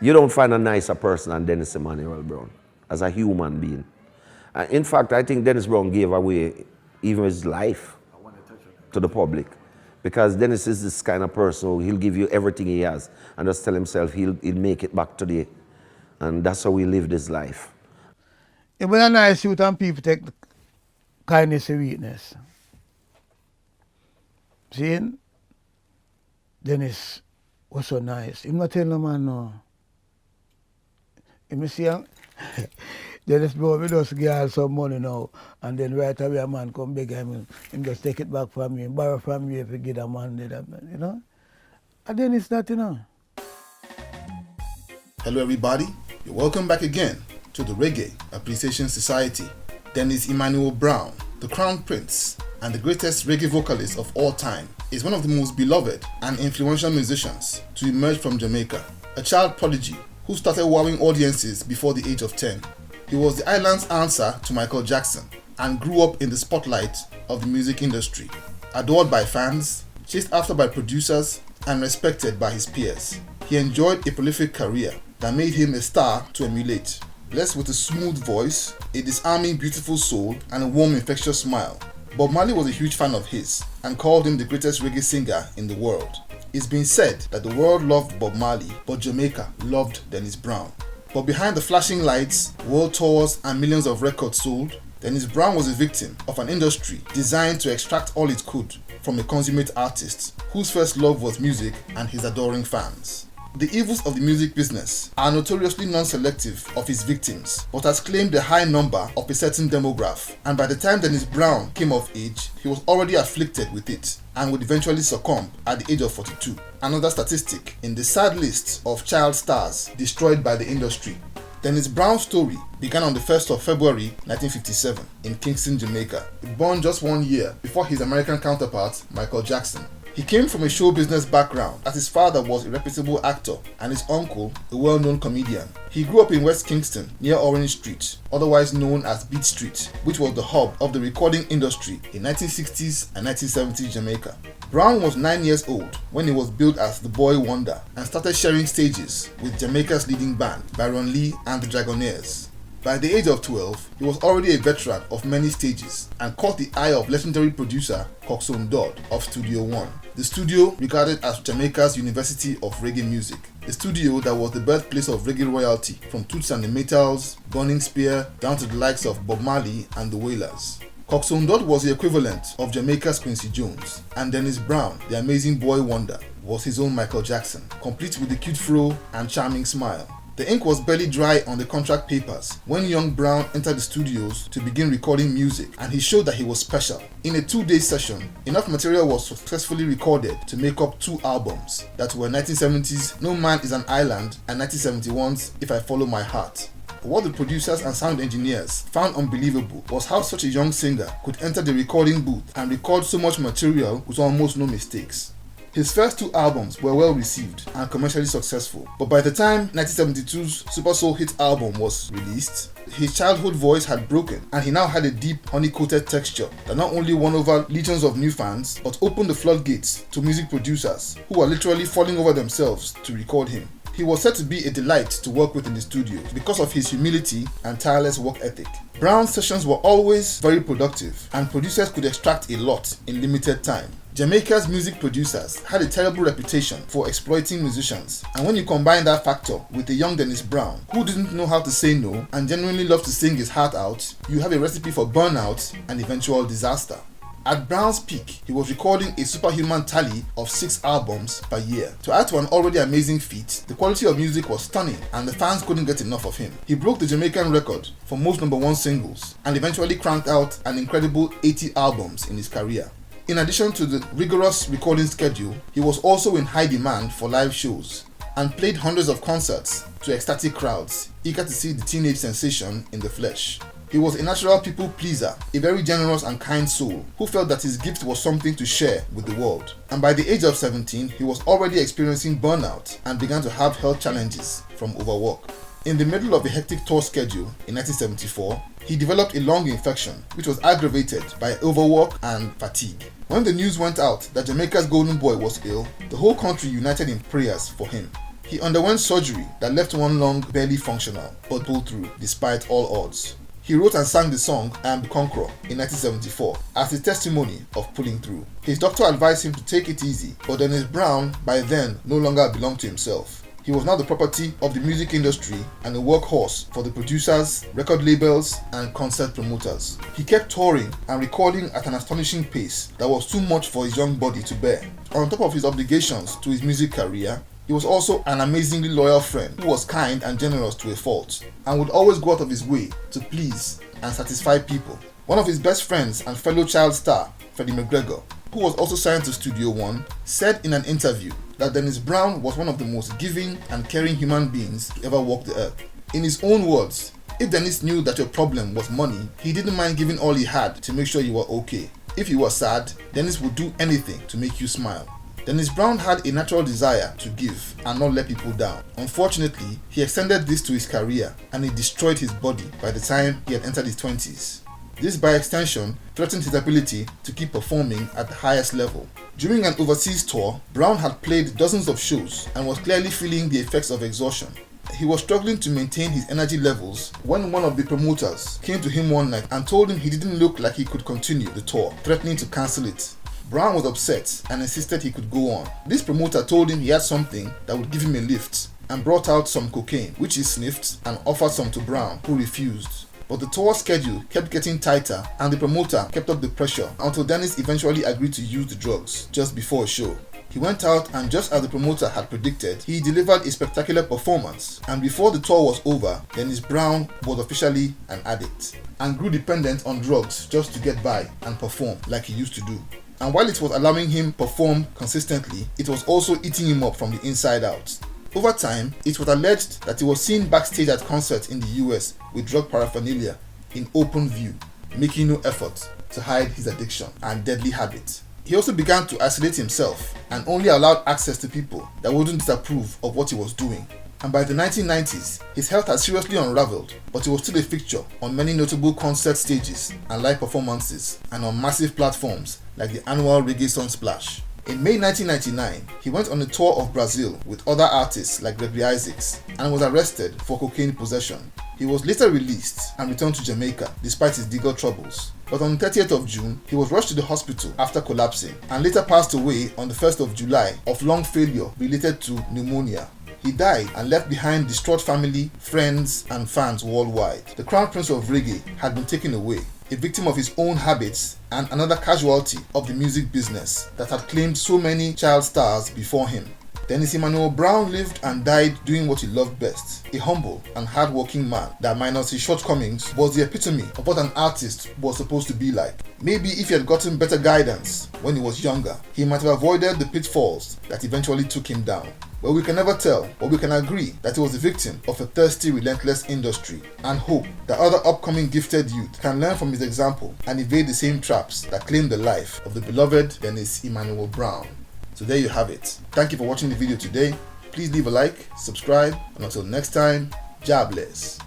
You don't find a nicer person than Dennis Emmanuel Brown as a human being. In fact, I think Dennis Brown gave away even his life to the public. Because Dennis is this kind of person who he'll give you everything he has and just tell himself he'll make it back today. And that's how he lived his life. It was a nice youth and people take the kindness and weakness. See? Dennis was so nice. Him not tell no man no. Him see him. Dennis bro, we just give some money now, and then right away a man come beg him just take it back from me, borrow from you if you get a man, you know. And then it's that, you know. Hello everybody, you're welcome back again to the Reggae Appreciation Society. Dennis Emmanuel Brown, the Crown Prince and the greatest reggae vocalist of all time, is one of the most beloved and influential musicians to emerge from Jamaica. A child prodigy who started wowing audiences before the age of 10. He was the island's answer to Michael Jackson and grew up in the spotlight of the music industry. Adored by fans, chased after by producers, and respected by his peers. He enjoyed a prolific career that made him a star to emulate. Blessed with a smooth voice, a disarming beautiful soul, and a warm infectious smile, Bob Marley was a huge fan of his and called him the greatest reggae singer in the world. It's been said that the world loved Bob Marley, but Jamaica loved Dennis Brown. But behind the flashing lights, world tours, and millions of records sold, Dennis Brown was a victim of an industry designed to extract all it could from a consummate artist whose first love was music and his adoring fans. The evils of the music business are notoriously non-selective of his victims, but has claimed a high number of a certain demographic, and by the time Dennis Brown came of age, he was already afflicted with it and would eventually succumb at the age of 42. Another statistic in the sad list of child stars destroyed by the industry. Dennis Brown's story began on the 1st of February 1957 in Kingston, Jamaica, born just 1 year before his American counterpart, Michael Jackson. He came from a show business background as his father was a reputable actor and his uncle a well-known comedian. He grew up in West Kingston near Orange Street, otherwise known as Beat Street, which was the hub of the recording industry in 1960s and 1970s Jamaica. Brown was 9 years old when he was billed as the Boy Wonder and started sharing stages with Jamaica's leading band, Byron Lee and the Dragonaires. By the age of 12, he was already a veteran of many stages and caught the eye of legendary producer Coxsone Dodd of Studio One, the studio regarded as Jamaica's University of Reggae Music, a studio that was the birthplace of reggae royalty from Toots and the Maytals, Burning Spear, down to the likes of Bob Marley and the Wailers. Coxsone Dodd was the equivalent of Jamaica's Quincy Jones, and Dennis Brown, the amazing boy wonder, was his own Michael Jackson, complete with the cute fro and charming smile. The ink was barely dry on the contract papers when young Brown entered the studios to begin recording music, and he showed that he was special. In a 2-day session, enough material was successfully recorded to make up 2 albums that were 1970's No Man is an Island and 1971's If I Follow My Heart. But what the producers and sound engineers found unbelievable was how such a young singer could enter the recording booth and record so much material with almost no mistakes. His first 2 albums were well received and commercially successful, but by the time 1972's Super Soul Hit album was released, his childhood voice had broken and he now had a deep honey-coated texture that not only won over legions of new fans, but opened the floodgates to music producers who were literally falling over themselves to record him. He was said to be a delight to work with in the studio because of his humility and tireless work ethic. Brown's sessions were always very productive and producers could extract a lot in limited time. Jamaica's music producers had a terrible reputation for exploiting musicians, and when you combine that factor with a young Dennis Brown who didn't know how to say no and genuinely loved to sing his heart out, you have a recipe for burnout and eventual disaster. At Brown's peak, he was recording a superhuman tally of 6 albums per year. To add to an already amazing feat, the quality of music was stunning and the fans couldn't get enough of him. He broke the Jamaican record for most #1 singles and eventually cranked out an incredible 80 albums in his career. In addition to the rigorous recording schedule, he was also in high demand for live shows and played hundreds of concerts to ecstatic crowds, eager to see the teenage sensation in the flesh. He was a natural people pleaser, a very generous and kind soul who felt that his gift was something to share with the world. And by the age of 17, he was already experiencing burnout and began to have health challenges from overwork. In the middle of a hectic tour schedule in 1974, he developed a lung infection which was aggravated by overwork and fatigue. When the news went out that Jamaica's golden boy was ill, the whole country united in prayers for him. He underwent surgery that left one lung barely functional, but pulled through despite all odds. He wrote and sang the song I Am the Conqueror in 1974 as a testimony of pulling through. His doctor advised him to take it easy, but Dennis Brown by then no longer belonged to himself. He was now the property of the music industry and a workhorse for the producers, record labels, and concert promoters. He kept touring and recording at an astonishing pace that was too much for his young body to bear. On top of his obligations to his music career, he was also an amazingly loyal friend who was kind and generous to a fault, and would always go out of his way to please and satisfy people. One of his best friends and fellow child star, Freddie McGregor, who was also signed to Studio One, said in an interview that Dennis Brown was one of the most giving and caring human beings to ever walk the earth. In his own words, if Dennis knew that your problem was money, he didn't mind giving all he had to make sure you were okay. If you were sad, Dennis would do anything to make you smile. Dennis Brown had a natural desire to give and not let people down. Unfortunately, he extended this to his career and it destroyed his body by the time he had entered his 20s. This by extension threatened his ability to keep performing at the highest level. During an overseas tour, Brown had played dozens of shows and was clearly feeling the effects of exhaustion. He was struggling to maintain his energy levels when one of the promoters came to him one night and told him he didn't look like he could continue the tour, threatening to cancel it. Brown was upset and insisted he could go on. This promoter told him he had something that would give him a lift and brought out some cocaine, which he sniffed and offered some to Brown, who refused. But the tour schedule kept getting tighter and the promoter kept up the pressure until Dennis eventually agreed to use the drugs just before a show. He went out and just as the promoter had predicted, he delivered a spectacular performance, and before the tour was over, Dennis Brown was officially an addict and grew dependent on drugs just to get by and perform like he used to do. And while it was allowing him perform consistently, it was also eating him up from the inside out. Over time, it was alleged that he was seen backstage at concerts in the US with drug paraphernalia in open view, making no effort to hide his addiction and deadly habit. He also began to isolate himself and only allowed access to people that wouldn't disapprove of what he was doing. And by the 1990s, his health had seriously unraveled, but he was still a fixture on many notable concert stages and live performances and on massive platforms like the annual Reggae Sunsplash. In May 1999, he went on a tour of Brazil with other artists like Reggae Isaacs and was arrested for cocaine possession. He was later released and returned to Jamaica despite his legal troubles. But on the 30th of June, he was rushed to the hospital after collapsing and later passed away on the 1st of July of lung failure related to pneumonia. He died and left behind distraught family, friends, and fans worldwide. The Crown Prince of Reggae had been taken away, a victim of his own habits and another casualty of the music business that had claimed so many child stars before him. Dennis Emmanuel Brown lived and died doing what he loved best, a humble and hard-working man that, minus his shortcomings, was the epitome of what an artist was supposed to be like. Maybe if he had gotten better guidance when he was younger, he might have avoided the pitfalls that eventually took him down. But we can never tell, but we can agree that he was a victim of a thirsty, relentless industry and hope that other upcoming gifted youth can learn from his example and evade the same traps that claimed the life of the beloved Dennis Emmanuel Brown. So there you have it. Thank you for watching the video today. Please leave a like, subscribe, and until next time, Jah bless.